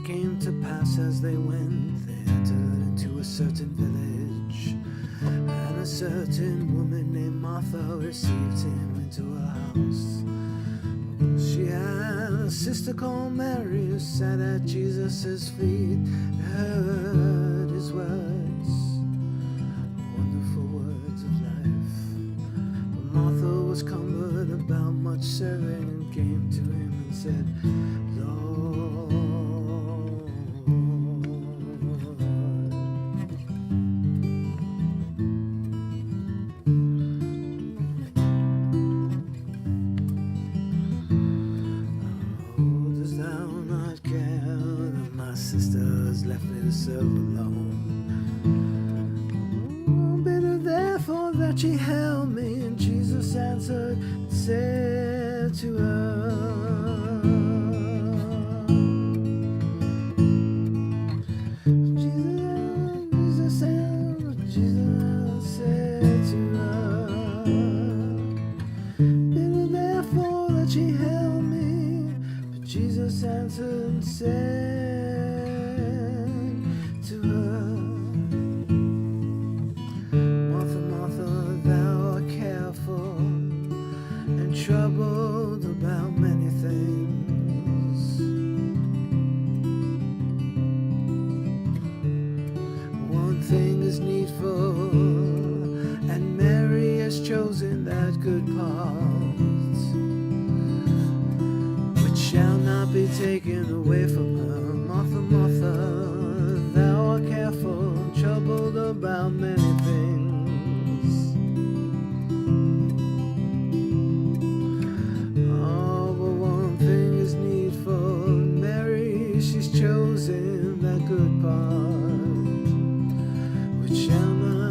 it came to pass as they went, they entered into a certain village, and a certain woman named Martha received him into her house. She had a sister called Mary who sat at Jesus' feet and heard his words, wonderful words of life. But Martha was cumbered about much serving and came to him and said, Lord, dost thou not care that my sister's left me to serve alone? Bitter therefore that she held me, and Jesus answered and said to her, Jesus said to her, bitter therefore that she held me, but Jesus answered and said to her, Martha, Martha, thou art careful and troubled about many things. One thing is needful, and Mary has chosen that good part, which shall not be taken away from her. Martha, Martha, thou art careful and troubled about many things. Oh, but one thing is needful, and Mary, she's chosen that good part, which shall not